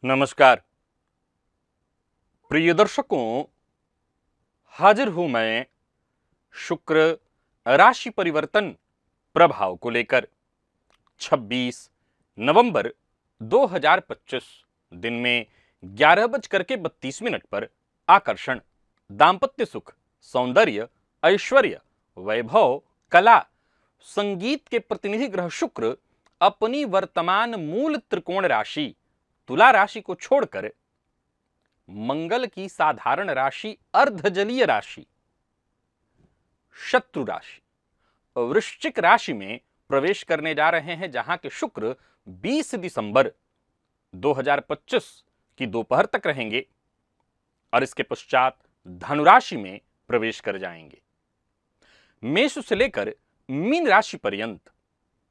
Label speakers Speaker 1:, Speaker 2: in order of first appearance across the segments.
Speaker 1: नमस्कार प्रिय दर्शकों, हाजिर हूं मैं शुक्र राशि परिवर्तन प्रभाव को लेकर। 26 नवंबर 2025 दिन में 11:32 पर आकर्षण, दांपत्य सुख, सौंदर्य, ऐश्वर्य, वैभव, कला, संगीत के प्रतिनिधि ग्रह शुक्र अपनी वर्तमान मूल त्रिकोण राशि तुला राशि को छोड़कर मंगल की साधारण राशि अर्धजलीय राशि शत्रु राशि वृश्चिक राशि में प्रवेश करने जा रहे हैं, जहां के शुक्र 20 दिसंबर 2025 की दोपहर तक रहेंगे और इसके पश्चात धनु राशि में प्रवेश कर जाएंगे। मेष से लेकर मीन राशि पर्यंत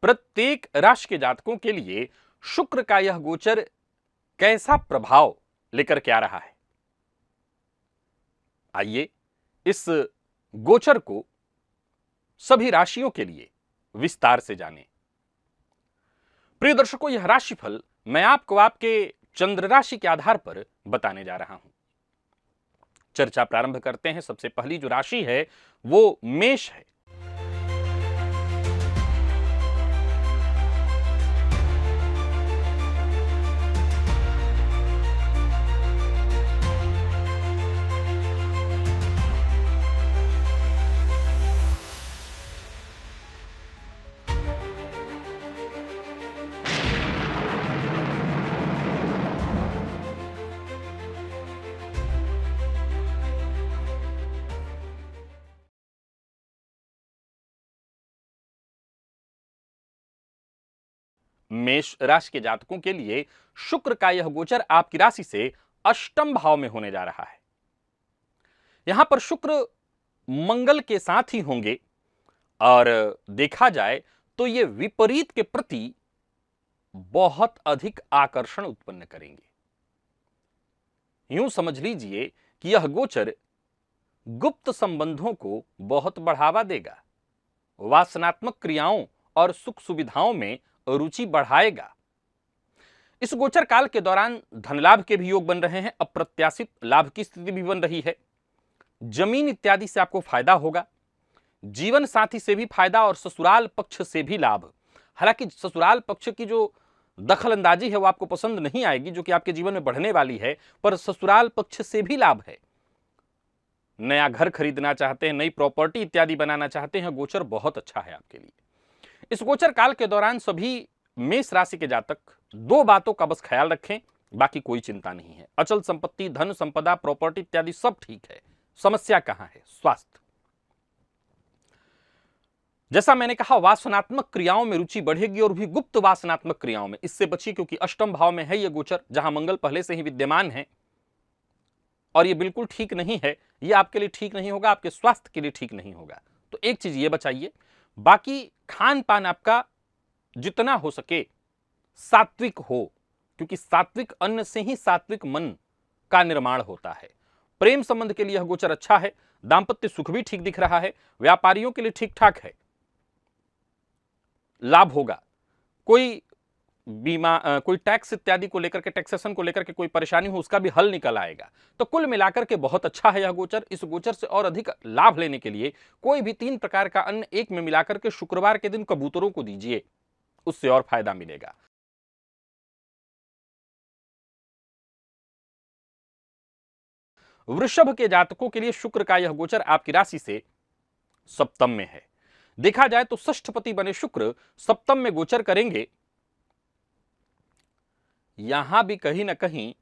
Speaker 1: प्रत्येक राशि के जातकों के लिए शुक्र का यह गोचर कैसा प्रभाव लेकर के आ रहा है, आइए इस गोचर को सभी राशियों के लिए विस्तार से जानें। प्रिय दर्शकों, यह राशिफल मैं आपको आपके चंद्र राशि के आधार पर बताने जा रहा हूं। चर्चा प्रारंभ करते हैं। सबसे पहली जो राशि है वो मेष है। मेष राशि के जातकों के लिए शुक्र का यह गोचर आपकी राशि से अष्टम भाव में होने जा रहा है। यहां पर शुक्र मंगल के साथ ही होंगे और देखा जाए तो ये विपरीत के प्रति बहुत अधिक आकर्षण उत्पन्न करेंगे। यूं समझ लीजिए कि यह गोचर गुप्त संबंधों को बहुत बढ़ावा देगा, वासनात्मक क्रियाओं और सुख सुविधाओं में रुचि बढ़ाएगा। इस गोचर काल के दौरान धन लाभ के भी योग बन रहे हैं, अप्रत्याशित लाभ की स्थिति भी बन रही है। जमीन इत्यादि से आपको फायदा होगा, जीवन साथी से भी फायदा और ससुराल पक्ष से भी लाभ। हालांकि ससुराल पक्ष की जो दखल अंदाजी है वो आपको पसंद नहीं आएगी, जो कि आपके जीवन में बढ़ने वाली है, पर ससुराल पक्ष से भी लाभ है। नया घर खरीदना चाहते हैं, नई प्रॉपर्टी इत्यादि बनाना चाहते हैं, गोचर बहुत अच्छा है आपके लिए। इस गोचर काल के दौरान सभी मेष राशि के जातक दो बातों का बस ख्याल रखें, बाकी कोई चिंता नहीं है। अचल संपत्ति, धन संपदा, प्रॉपर्टी इत्यादि सब ठीक है। समस्या कहां है? स्वास्थ्य। जैसा मैंने कहा, वासनात्मक क्रियाओं में रुचि बढ़ेगी और भी गुप्त वासनात्मक क्रियाओं में। इससे बचिए, क्योंकि अष्टम भाव में है यह गोचर, जहां मंगल पहले से ही विद्यमान है और यह बिल्कुल ठीक नहीं है। यह आपके लिए ठीक नहीं होगा, आपके स्वास्थ्य के लिए ठीक नहीं होगा। तो एक चीज ये बचाइए, बाकी खान पान आपका जितना हो सके सात्विक हो, क्योंकि सात्विक अन्न से ही सात्विक मन का निर्माण होता है। प्रेम संबंध के लिए यह गोचर अच्छा है। दांपत्य सुख भी ठीक दिख रहा है। व्यापारियों के लिए ठीक ठाक है, लाभ होगा। कोई बीमा, कोई टैक्स इत्यादि को लेकर के, टैक्सेशन को लेकर के कोई परेशानी हो, उसका भी हल निकल आएगा। तो कुल मिलाकर के बहुत अच्छा है यह गोचर। इस गोचर से और अधिक लाभ लेने के लिए कोई भी 3 प्रकार का अन्न एक में मिलाकर के शुक्रवार के दिन कबूतरों को दीजिए, उससे और फायदा मिलेगा। वृषभ के जातकों के लिए शुक्र का यह गोचर आपकी राशि से सप्तम में है। देखा जाए तो षष्ठपति बने शुक्र सप्तम में गोचर करेंगे। यहां भी कहीं ना कहीं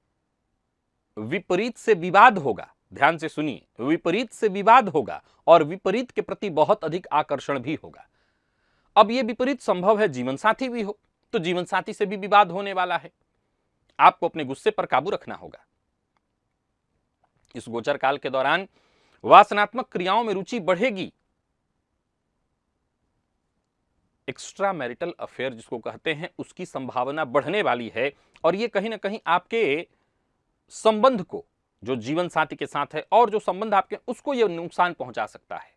Speaker 1: विपरीत से विवाद होगा। ध्यान से सुनिए, विपरीत से विवाद होगा और विपरीत के प्रति बहुत अधिक आकर्षण भी होगा। अब यह विपरीत संभव है जीवन साथी भी हो, तो जीवन साथी से भी विवाद होने वाला है। आपको अपने गुस्से पर काबू रखना होगा। इस गोचर काल के दौरान वासनात्मक क्रियाओं में रुचि बढ़ेगी। एक्स्ट्रा मैरिटल अफेयर जिसको कहते हैं, उसकी संभावना बढ़ने वाली है और यह कहीं ना कहीं आपके संबंध को, जो जीवन साथी के साथ है और जो संबंध आपके, उसको यह नुकसान पहुंचा सकता है।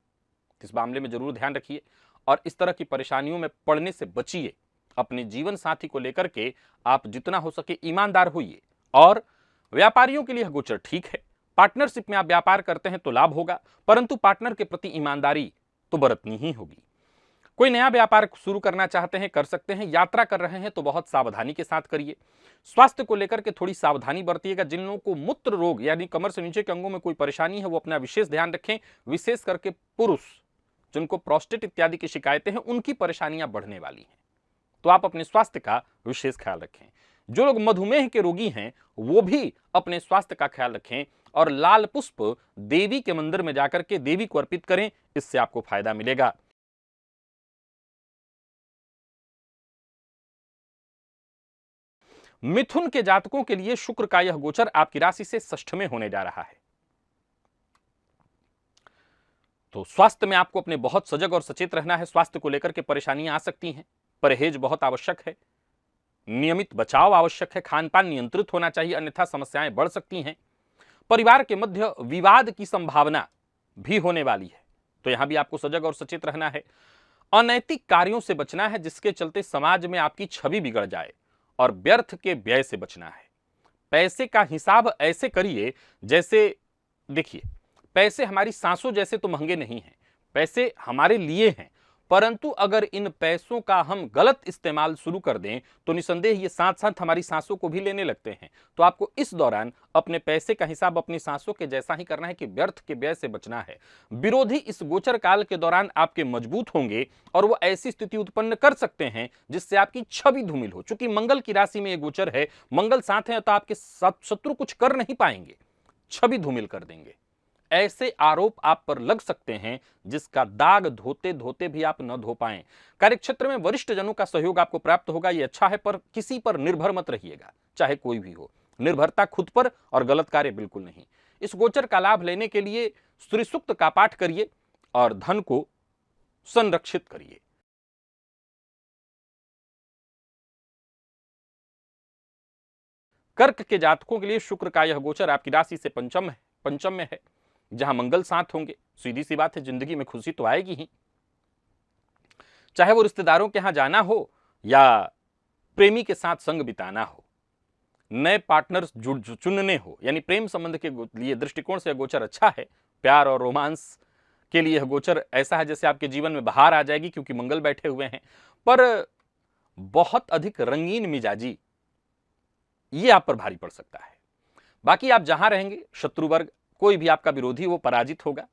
Speaker 1: इस मामले में जरूर ध्यान रखिए और इस तरह की परेशानियों में पड़ने से बचिए। अपने जीवन साथी को लेकर के आप जितना हो सके ईमानदार होइए और व्यापारियों के लिए यह गोचर ठीक है। पार्टनरशिप में आप व्यापार करते हैं तो लाभ होगा, परंतु पार्टनर के प्रति ईमानदारी तो बरतनी ही होगी। कोई नया व्यापार शुरू करना चाहते हैं, कर सकते हैं। यात्रा कर रहे हैं तो बहुत सावधानी के साथ करिए। स्वास्थ्य को लेकर के थोड़ी सावधानी बरतिएगा। जिन लोगों को मूत्र रोग यानी कमर से नीचे के अंगों में कोई परेशानी है, वो अपना विशेष ध्यान रखें। विशेष करके पुरुष जिनको प्रोस्टेट इत्यादि की शिकायतें हैं, उनकी परेशानियां बढ़ने वाली हैं, तो आप अपने स्वास्थ्य का विशेष ख्याल रखें। जो लोग मधुमेह के रोगी हैं, वो भी अपने स्वास्थ्य का ख्याल रखें और लाल पुष्प देवी के मंदिर में जाकर के देवी को अर्पित करें, इससे आपको फायदा मिलेगा। मिथुन के जातकों के लिए शुक्र का यह गोचर आपकी राशि से षष्ठ में होने जा रहा है, तो स्वास्थ्य में आपको अपने बहुत सजग और सचेत रहना है। स्वास्थ्य को लेकर के परेशानियां आ सकती हैं, परहेज बहुत आवश्यक है, नियमित बचाव आवश्यक है, खान पान नियंत्रित होना चाहिए, अन्यथा समस्याएं बढ़ सकती हैं। परिवार के मध्य विवाद की संभावना भी होने वाली है, तो यहां भी आपको सजग और सचेत रहना है। अनैतिक कार्यों से बचना है, जिसके चलते समाज में आपकी छवि बिगड़ जाए, और व्यर्थ के व्यय से बचना है। पैसे का हिसाब ऐसे करिए जैसे, देखिए, पैसे हमारी सांसों जैसे तो महंगे नहीं हैं, पैसे हमारे लिए हैं, परंतु अगर इन पैसों का हम गलत इस्तेमाल शुरू कर दें तो निसंदेह ये साथ साथ हमारी सांसों को भी लेने लगते हैं। तो आपको इस दौरान अपने पैसे का हिसाब अपनी सांसों के जैसा ही करना है कि व्यर्थ के व्यय से बचना है। विरोधी इस गोचर काल के दौरान आपके मजबूत होंगे और वो ऐसी स्थिति उत्पन्न कर सकते हैं जिससे आपकी छवि धूमिल हो। चूंकि मंगल की राशि में ये गोचर है, मंगल साथ है, तो आपके शत्रु कुछ कर नहीं पाएंगे, छवि धूमिल कर देंगे। ऐसे आरोप आप पर लग सकते हैं जिसका दाग धोते धोते भी आप न धो पाएं। कार्यक्षेत्र में वरिष्ठ जनों का सहयोग आपको प्राप्त होगा, यह अच्छा है, पर किसी पर निर्भर मत रहिएगा, चाहे कोई भी हो। निर्भरता खुद पर और गलत कार्य बिल्कुल नहीं। इस गोचर का लाभ लेने के लिए श्री सूक्त का पाठ करिए और धन को संरक्षित करिए। कर्क के जातकों के लिए शुक्र का यह गोचर आपकी राशि से पंचम में है, जहां मंगल साथ होंगे। सीधी सी बात है, जिंदगी में खुशी तो आएगी ही, चाहे वो रिश्तेदारों के यहां जाना हो या प्रेमी के साथ संग बिताना हो, नए पार्टनर्स चुनने हो, यानी प्रेम संबंध के लिए दृष्टिकोण से यह गोचर अच्छा है। प्यार और रोमांस के लिए यह गोचर ऐसा है जैसे आपके जीवन में बहार आ जाएगी, क्योंकि मंगल बैठे हुए हैं। पर बहुत अधिक रंगीन मिजाजी ये आप पर भारी पड़ सकता है। बाकी आप जहां रहेंगे, शत्रु वर्ग कोई भी आपका विरोधी वो पराजित होगा,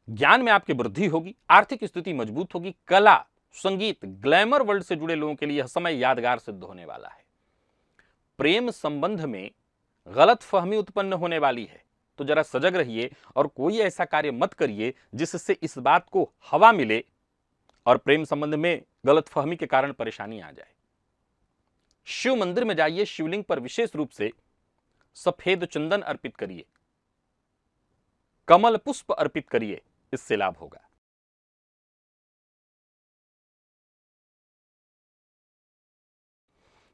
Speaker 1: ज्ञान में आपकी वृद्धि होगी, आर्थिक स्थिति मजबूत होगी। कला, संगीत, ग्लैमर वर्ल्ड से जुड़े लोगों के लिए यह समय यादगार सिद्ध होने वाला है। प्रेम संबंध में गलत फहमी उत्पन्न होने वाली है, तो जरा सजग रहिए और कोई ऐसा कार्य मत करिए जिससे इस बात को हवा मिले और प्रेम संबंध में गलत फहमी के कारण परेशानी आ जाए। शिव मंदिर में जाइए, शिवलिंग पर विशेष रूप से सफेद चंदन अर्पित करिए, कमल पुष्प अर्पित करिए, इससे लाभ होगा।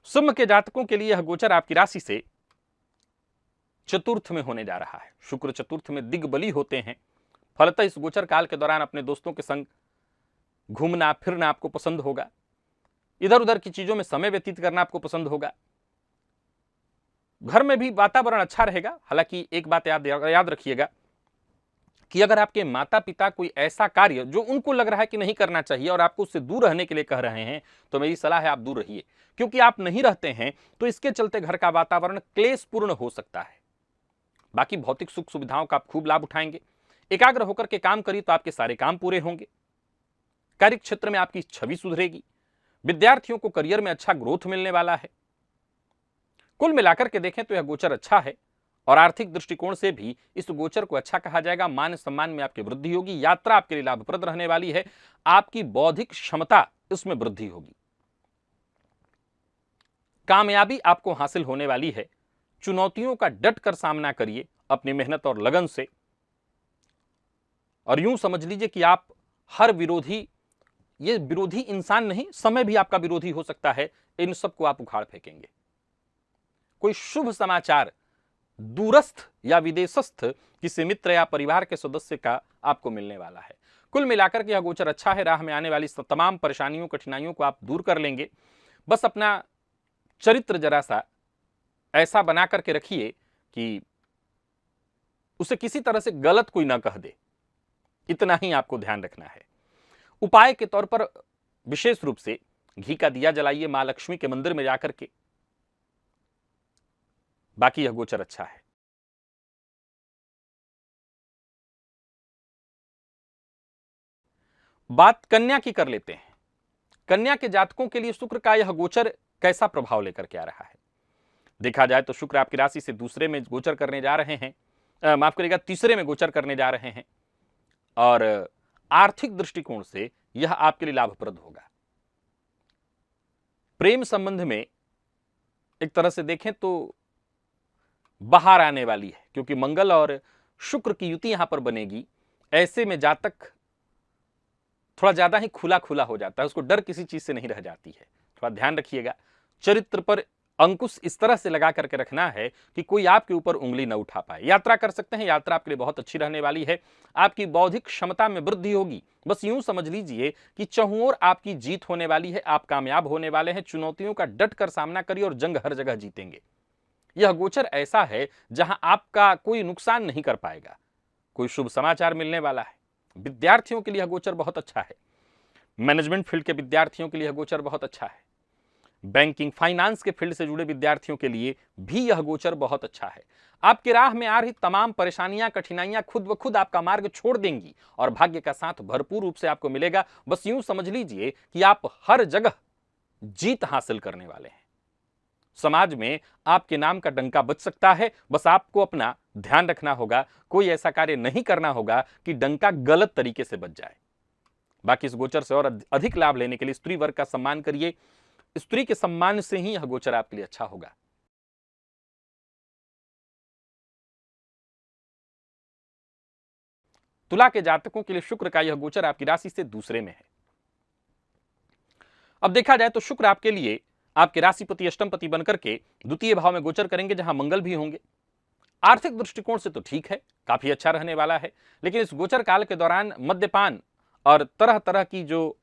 Speaker 1: सिंह के जातकों के लिए यह गोचर आपकी राशि से चतुर्थ में होने जा रहा है। शुक्र चतुर्थ में दिग्बली होते हैं, फलतः इस गोचर काल के दौरान अपने दोस्तों के संग घूमना फिरना आपको पसंद होगा, इधर उधर की चीजों में समय व्यतीत करना आपको पसंद होगा। घर में भी वातावरण अच्छा रहेगा। हालांकि एक बात याद रखिएगा कि अगर आपके माता पिता कोई ऐसा कार्य जो उनको लग रहा है कि नहीं करना चाहिए और आपको उससे दूर रहने के लिए कह रहे हैं, तो मेरी सलाह है आप दूर रहिए, क्योंकि आप नहीं रहते हैं तो इसके चलते घर का वातावरण क्लेशपूर्ण हो सकता है। बाकी भौतिक सुख सुविधाओं का आप खूब लाभ उठाएंगे। एकाग्र होकर के काम करिए तो आपके सारे काम पूरे होंगे। कार्य क्षेत्र में आपकी छवि सुधरेगी। विद्यार्थियों को करियर में अच्छा ग्रोथ मिलने वाला है। कुल मिलाकर के देखें तो यह गोचर अच्छा है और आर्थिक दृष्टिकोण से भी इस गोचर को अच्छा कहा जाएगा। मान सम्मान में आपकी वृद्धि होगी। यात्रा आपके लिए लाभप्रद रहने वाली है। आपकी बौद्धिक क्षमता इसमें वृद्धि होगी। कामयाबी आपको हासिल होने वाली है। चुनौतियों का डट कर सामना करिए अपनी मेहनत और लगन से, और यूं समझ लीजिए कि आप हर विरोधी, ये विरोधी इंसान नहीं, समय भी आपका विरोधी हो सकता है, इन सबको आप उखाड़ फेंकेंगे। कोई शुभ समाचार दूरस्थ या विदेशस्थ किसी मित्र या परिवार के सदस्य का आपको मिलने वाला है। कुल मिलाकर के यह गोचर अच्छा है। राह में आने वाली तमाम परेशानियों कठिनाइयों को आप दूर कर लेंगे। बस अपना चरित्र जरा सा ऐसा बना करके रखिए कि उसे किसी तरह से गलत कोई ना कह दे, इतना ही आपको ध्यान रखना है। उपाय के तौर पर विशेष रूप से घी का दिया जलाइए मां लक्ष्मी के मंदिर में जाकर के। बाकी यह गोचर अच्छा है। बात कन्या की कर लेते हैं। कन्या के जातकों के लिए शुक्र का यह गोचर कैसा प्रभाव लेकर के आ रहा है? देखा जाए तो शुक्र आपकी राशि से दूसरे में गोचर करने जा रहे हैं, माफ करिएगा तीसरे में गोचर करने जा रहे हैं, और आर्थिक दृष्टिकोण से यह आपके लिए लाभप्रद होगा। प्रेम संबंध में एक तरह से देखें तो बाहर आने वाली है, क्योंकि मंगल और शुक्र की युति यहां पर बनेगी। ऐसे में जातक थोड़ा ज्यादा ही खुला खुला हो जाता है, उसको डर किसी चीज से नहीं रह जाती है। थोड़ा ध्यान रखिएगा, चरित्र पर अंकुश इस तरह से लगा करके रखना है कि कोई आपके ऊपर उंगली न उठा पाए। यात्रा कर सकते हैं, यात्रा आपके लिए बहुत अच्छी रहने वाली है। आपकी बौद्धिक क्षमता में वृद्धि होगी। बस यूं समझ लीजिए कि चहुं ओर आपकी जीत होने वाली है, आप कामयाब होने वाले हैं। चुनौतियों का डट कर सामना करिए और जंग हर जगह जीतेंगे। यह गोचर ऐसा है जहां आपका कोई नुकसान नहीं कर पाएगा। कोई शुभ समाचार मिलने वाला है। विद्यार्थियों के लिए यह गोचर बहुत अच्छा है। मैनेजमेंट फील्ड के विद्यार्थियों के लिए यह गोचर बहुत अच्छा है। बैंकिंग फाइनेंस के फील्ड से जुड़े विद्यार्थियों के लिए भी यह गोचर बहुत अच्छा है। आपके राह में आ रही तमाम परेशानियां, कठिनाइयां खुद ब खुद आपका मार्ग छोड़ देंगी और भाग्य का साथ भरपूर रूप से आपको मिलेगा। बस यूं समझ लीजिए कि आप हर जगह जीत हासिल करने वाले हैं। समाज में आपके नाम का डंका बच सकता है। बस आपको अपना ध्यान रखना होगा, कोई ऐसा कार्य नहीं करना होगा कि डंका गलत तरीके से बच जाए। बाकी इस गोचर से और अधिक लाभ लेने के लिए स्त्री वर्ग का सम्मान करिए। स्त्री के सम्मान से ही यह गोचर आपके लिए अच्छा होगा। तुला के जातकों के लिए शुक्र का यह गोचर आपकी राशि से दूसरे में है। अब देखा जाए तो शुक्र आपके लिए आपके राशिपति अष्टमपति बनकर के द्वितीय भाव में गोचर करेंगे, जहां मंगल भी होंगे। आर्थिक दृष्टिकोण से तो ठीक है, काफी अच्छा रहने वाला है। लेकिन इस गोचर काल के दौरान मद्यपान और तरह तरह की जो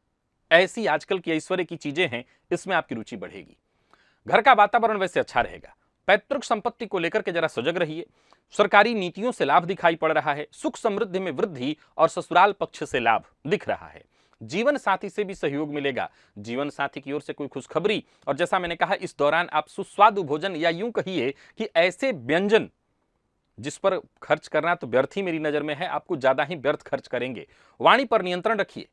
Speaker 1: ऐसी आजकल की ऐश्वर्य की चीजें हैं, इसमें आपकी रुचि बढ़ेगी। घर का वातावरण वैसे अच्छा रहेगा। पैतृक संपत्ति को लेकर के जरा सजग रहिए। सरकारी नीतियों से लाभ दिखाई पड़ रहा है। सुख समृद्धि में वृद्धि और ससुराल पक्ष से लाभ दिख रहा है। जीवन साथी से भी सहयोग मिलेगा। जीवन साथी की ओर से कोई खुशखबरी, और जैसा मैंने कहा इस दौरान आप सुस्वादु भोजन, या यूं कहिए कि ऐसे व्यंजन जिस पर खर्च करना तो व्यर्थ ही मेरी नजर में है, आपको ज्यादा ही व्यर्थ खर्च करेंगे। वाणी पर नियंत्रण रखिए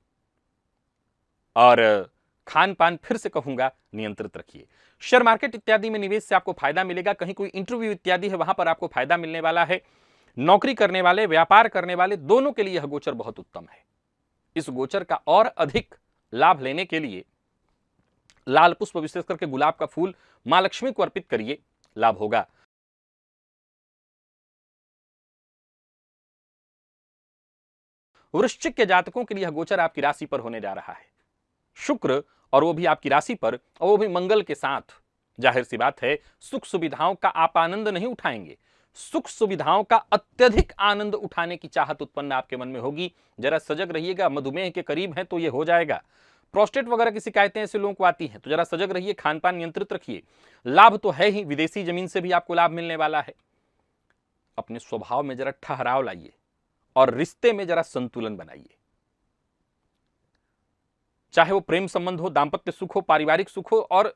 Speaker 1: और खान पान फिर से कहूंगा नियंत्रित रखिए। शेयर मार्केट इत्यादि में निवेश से आपको फायदा मिलेगा। कहीं कोई इंटरव्यू इत्यादि है, वहां पर आपको फायदा मिलने वाला है। नौकरी करने वाले, व्यापार करने वाले, दोनों के लिए यह गोचर बहुत उत्तम है। इस गोचर का और अधिक लाभ लेने के लिए लाल पुष्प, विशेष करके गुलाब का फूल, मां लक्ष्मी को अर्पित करिए, लाभ होगा। वृश्चिक के जातकों के लिए यह गोचर आपकी राशि पर होने जा रहा है। शुक्र, और वो भी आपकी राशि पर, और वो भी मंगल के साथ। जाहिर सी बात है, सुख सुविधाओं का आप आनंद नहीं उठाएंगे। सुख सुविधाओं का अत्यधिक आनंद उठाने की चाहत उत्पन्न आपके मन में होगी। जरा सजग रहिएगा, मधुमेह के करीब हैं तो ये हो जाएगा। प्रोस्टेट वगैरह की शिकायतें ऐसे लोगों को आती हैं, तो जरा सजग रहिए, खान पान नियंत्रित रखिए। लाभ तो है ही, विदेशी जमीन से भी आपको लाभ मिलने वाला है। अपने स्वभाव में जरा ठहराव लाइए और रिश्ते में जरा संतुलन बनाइए। चाहे वो प्रेम संबंध हो, दांपत्य सुख हो, पारिवारिक सुख हो, और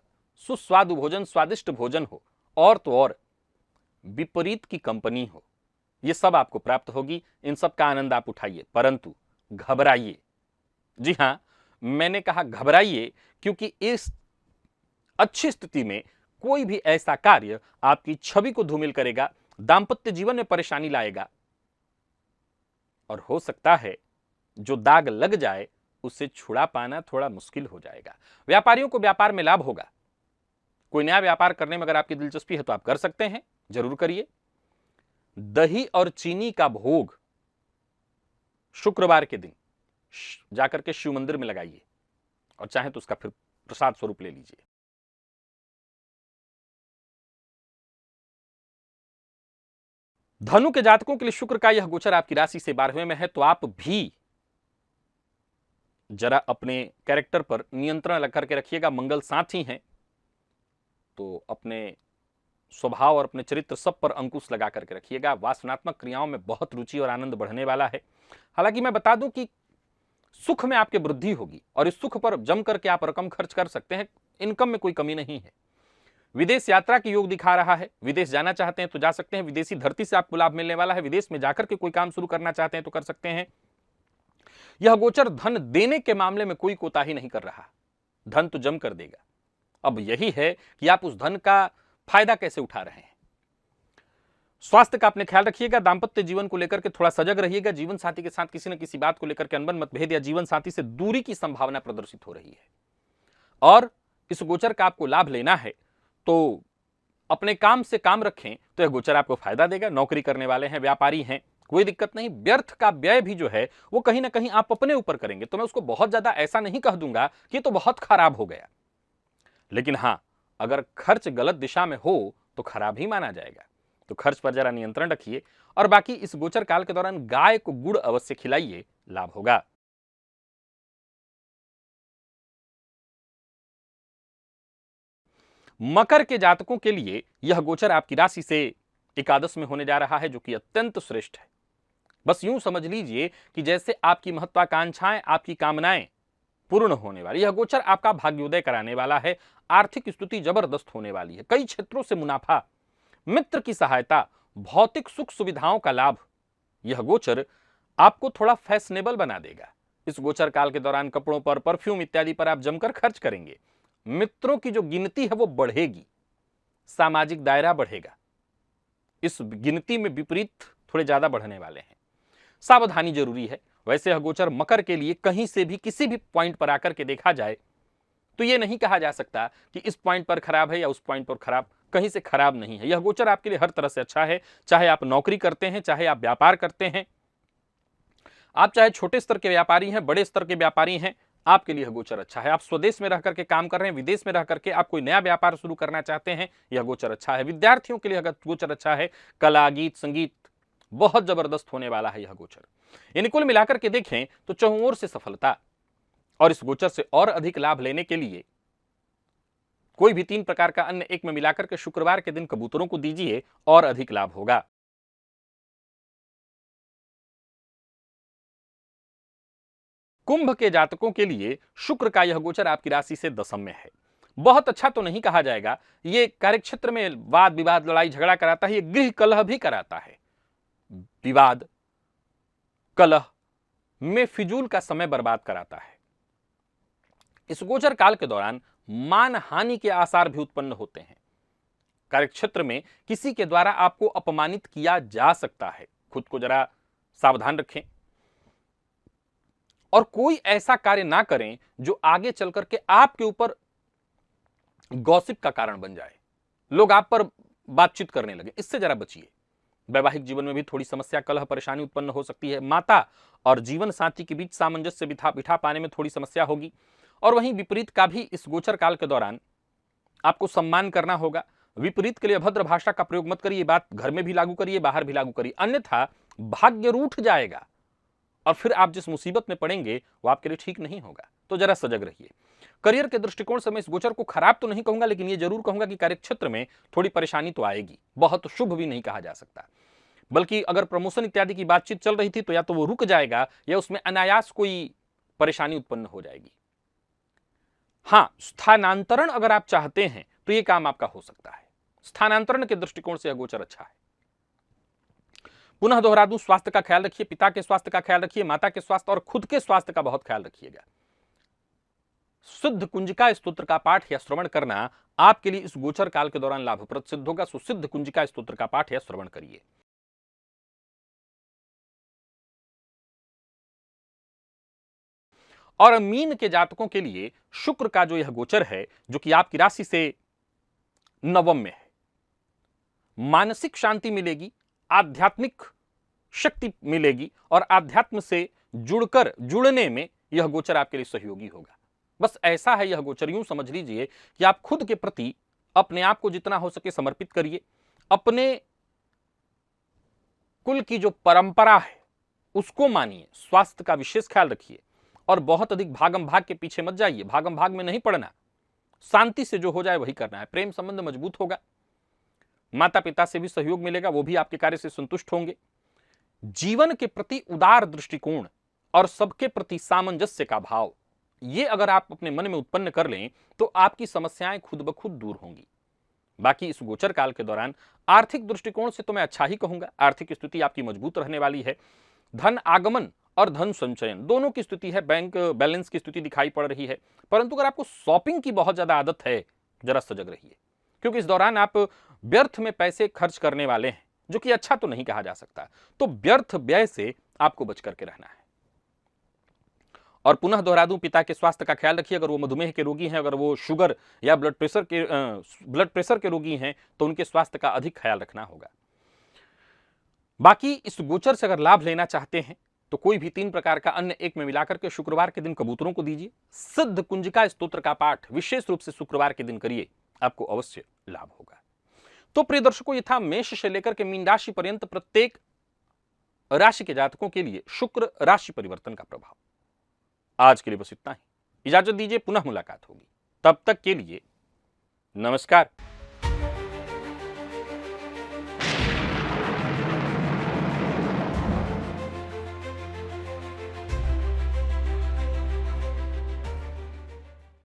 Speaker 1: सुस्वादु भोजन, स्वादिष्ट भोजन हो, और तो और विपरीत की कंपनी हो, ये सब आपको प्राप्त होगी। इन सब का आनंद आप उठाइए, परंतु घबराइए। जी हां, मैंने कहा घबराइए, क्योंकि इस अच्छी स्थिति में कोई भी ऐसा कार्य आपकी छवि को धूमिल करेगा, दांपत्य जीवन में परेशानी लाएगा, और हो सकता है जो दाग लग जाए उससे छुड़ा पाना थोड़ा मुश्किल हो जाएगा। व्यापारियों को व्यापार में लाभ होगा। कोई नया व्यापार करने में अगर आपकी दिलचस्पी है तो आप कर सकते हैं, जरूर करिए। दही और चीनी का भोग शुक्रवार के दिन जाकर के शिव मंदिर में लगाइए, और चाहे तो उसका फिर प्रसाद स्वरूप ले लीजिए। धनु के जातकों के लिए शुक्र का यह गोचर आपकी राशि से 12वें में है, तो आप भी जरा अपने कैरेक्टर पर नियंत्रण लग करके रखिएगा। मंगल साथ ही हैं, तो अपने स्वभाव और अपने चरित्र सब पर अंकुश लगा करके रखिएगा। वासनात्मक क्रियाओं में बहुत रुचि और आनंद बढ़ने वाला है। हालांकि मैं बता दूं कि सुख में आपके वृद्धि होगी और इस सुख पर जम करके आप रकम खर्च कर सकते हैं। इनकम में कोई कमी नहीं है। विदेश यात्रा की योग दिखा रहा है। विदेश जाना चाहते हैं तो जा सकते हैं। विदेशी धरती से आपको लाभ मिलने वाला है। विदेश में जाकर के कोई काम शुरू करना चाहते हैं तो कर सकते हैं। यह गोचर धन देने के मामले में कोई कोताही नहीं कर रहा। धन तो जम कर देगा। अब यही है कि आप उस धन का फायदा कैसे उठा रहे हैं। स्वास्थ्य का अपने ख्याल रखिएगा। दांपत्य जीवन को लेकर के थोड़ा सजग रहिएगा। जीवन साथी के साथ किसी न किसी बात को लेकर के अनबन मतभेद या जीवन साथी से दूरी की संभावना प्रदर्शित हो रही है। और इस गोचर का आपको लाभ लेना है तो अपने काम से काम रखें तो यह गोचर आपको फायदा देगा। नौकरी करने वाले हैं, व्यापारी हैं, कोई दिक्कत नहीं। व्यर्थ का व्यय भी जो है वो कहीं ना कहीं आप अपने ऊपर करेंगे। तो मैं उसको बहुत ज्यादा ऐसा नहीं कह दूंगा कि तो बहुत खराब हो गया, लेकिन हां, अगर खर्च गलत दिशा में हो तो खराब ही माना जाएगा। तो खर्च पर जरा नियंत्रण रखिए। और बाकी इस गोचर काल के दौरान गाय को गुड़ अवश्य खिलाइए, लाभ होगा। मकर के जातकों के लिए यह गोचर आपकी राशि से एकादश में होने जा रहा है, जो कि अत्यंत श्रेष्ठ है। बस यूं समझ लीजिए कि जैसे आपकी महत्वाकांक्षाएं, आपकी कामनाएं पूर्ण होने वाली। यह गोचर आपका भाग्योदय कराने वाला है। आर्थिक स्थिति जबरदस्त होने वाली है। कई क्षेत्रों से मुनाफा, मित्र की सहायता, भौतिक सुख सुविधाओं का लाभ। यह गोचर आपको थोड़ा फैशनेबल बना देगा। इस गोचर काल के दौरान कपड़ों पर, परफ्यूम इत्यादि पर आप जमकर खर्च करेंगे। मित्रों की जो गिनती है वो बढ़ेगी। सामाजिक दायरा बढ़ेगा। इस गिनती में विपरीत थोड़े ज्यादा बढ़ने वाले हैं। सावधानी जरूरी है। वैसे यह गोचर मकर के लिए कहीं से भी किसी भी पॉइंट पर आकर के देखा जाए तो यह नहीं कहा जा सकता कि इस पॉइंट पर खराब है या उस पॉइंट पर खराब। कहीं से खराब नहीं है। यह गोचर आपके लिए हर तरह से अच्छा है। चाहे आप नौकरी करते हैं, चाहे आप व्यापार करते हैं, आप चाहे छोटे स्तर के व्यापारी हैं, बड़े स्तर के व्यापारी हैं, आपके लिए यह गोचर अच्छा है। आप स्वदेश में रह करके काम कर रहे हैं, विदेश में रह करके आप कोई नया व्यापार शुरू करना चाहते हैं, यह गोचर अच्छा है। विद्यार्थियों के लिए अगर गोचर अच्छा है, कला, गीत, संगीत बहुत जबरदस्त होने वाला है यह गोचर। यानी कुल मिलाकर के देखें तो चहुं ओर से सफलता। और इस गोचर से और अधिक लाभ लेने के लिए कोई भी 3 प्रकार का अन्न एक में मिलाकर के शुक्रवार के दिन कबूतरों को दीजिए और अधिक लाभ होगा। कुंभ के जातकों के लिए शुक्र का यह गोचर आपकी राशि से दशम में है। बहुत अच्छा तो नहीं कहा जाएगा। ये कार्यक्षेत्र में वाद विवाद, लड़ाई झगड़ा कराता है। ये गृह कलह भी कराता है। विवाद, कलह में फिजूल का समय बर्बाद कराता है। इस गोचर काल के दौरान मान हानि के आसार भी उत्पन्न होते हैं। कार्यक्षेत्र में किसी के द्वारा आपको अपमानित किया जा सकता है। खुद को जरा सावधान रखें और कोई ऐसा कार्य ना करें जो आगे चल करके आपके ऊपर गॉसिप का कारण बन जाए, लोग आप पर बातचीत करने लगे। इससे जरा बचिए। वैवाहिक जीवन में भी थोड़ी समस्या, कलह, परेशानी उत्पन्न हो सकती है। माता और जीवन साथी के बीच सामंजस्य बिठा पाने में थोड़ी समस्या होगी। और वहीं विपरीत का भी इस गोचर काल के दौरान आपको सम्मान करना होगा। विपरीत के लिए अभद्र भाषा का प्रयोग मत करिए। बात घर में भी लागू करिए, बाहर भी लागू करिए, अन्यथा भाग्य रूठ जाएगा और फिर आप जिस मुसीबत में पड़ेंगे वो आपके लिए ठीक नहीं होगा। तो जरा सजग रहिए। करियर के दृष्टिकोण से मैं इस गोचर को खराब तो नहीं कहूंगा, लेकिन ये जरूर कहूंगा कि कार्यक्षेत्र में थोड़ी परेशानी तो आएगी। बहुत शुभ भी नहीं कहा जा सकता, बल्कि अगर प्रमोशन इत्यादि की बातचीत चल रही थी तो या तो वो रुक जाएगा या उसमें अनायास कोई परेशानी उत्पन्न हो जाएगी। हां, स्थानांतरण अगर आप चाहते हैं तो यह काम आपका हो सकता है। स्थानांतरण के दृष्टिकोण से यह गोचर अच्छा है। पुनः दोहरा दूं, स्वास्थ्य का ख्याल रखिए, पिता के स्वास्थ्य का ख्याल रखिए, माता के स्वास्थ्य और खुद के स्वास्थ्य का बहुत ख्याल रखिएगा। सिद्ध कुंजिका स्तोत्र का पाठ या श्रवण करना आपके लिए इस गोचर काल के दौरान लाभप्रद सिद्ध होगा। सो सिद्ध कुंजिका स्तोत्र का पाठ या श्रवण करिए। और मीन के जातकों के लिए शुक्र का जो यह गोचर है, जो कि आपकी राशि से नवम में है, मानसिक शांति मिलेगी, आध्यात्मिक शक्ति मिलेगी और आध्यात्म से जुड़ने में यह गोचर आपके लिए सहयोगी होगा। बस ऐसा है यह गोचर। यूं समझ लीजिए कि आप खुद के प्रति अपने आप को जितना हो सके समर्पित करिए। अपने कुल की जो परंपरा है उसको मानिए। स्वास्थ्य का विशेष ख्याल रखिए और बहुत अधिक भागम भाग के पीछे मत जाइए। भागम भाग में नहीं पड़ना। शांति से जो हो जाए वही करना है। प्रेम संबंध मजबूत होगा, माता पिता से भी सहयोग मिलेगा, वो भी आपके कार्य से संतुष्ट होंगे। जीवन के प्रति उदार दृष्टिकोण और सबके प्रति सामंजस्य का भाव, ये अगर आप अपने मन में उत्पन्न कर लें तो आपकी समस्याएं खुद ब खुद दूर होंगी। बाकी इस गोचर काल के दौरान आर्थिक दृष्टिकोण से तो मैं अच्छा ही कहूंगा, आर्थिक स्थिति आपकी मजबूत रहने वाली है। धन आगमन और धन संचयन दोनों की स्थिति है, बैंक बैलेंस की स्थिति दिखाई पड़ रही है। परंतु अगर आपको शॉपिंग की बहुत ज्यादा आदत है, जरा सजग रहिए, क्योंकि इस दौरान आप व्यर्थ में पैसे खर्च करने वाले हैं, जो कि अच्छा तो नहीं कहा जा सकता। तो व्यर्थ व्यय से आपको बच करके रहना है। और पुनः दोहरा दूं, पिता के स्वास्थ्य का ख्याल रखिए। अगर वो मधुमेह के रोगी हैं, अगर वो शुगर या ब्लड प्रेशर के रोगी हैं, तो उनके स्वास्थ्य का अधिक ख्याल रखना होगा। बाकी इस गोचर से अगर लाभ लेना चाहते हैं तो कोई भी 3 प्रकार का अन्न एक में मिलाकर के शुक्रवार के दिन कबूतरों को दीजिए। सिद्ध कुंजिका स्तोत्र का पाठ विशेष रूप से शुक्रवार के दिन करिए, आपको अवश्य लाभ होगा। तो प्रिय दर्शकों, ये था मेष से लेकर के मीन राशि पर्यंत प्रत्येक राशि के जातकों के लिए शुक्र राशि परिवर्तन का प्रभाव। आज के लिए बस इतना ही, इजाजत दीजिए, पुनः मुलाकात होगी। तब तक के लिए नमस्कार।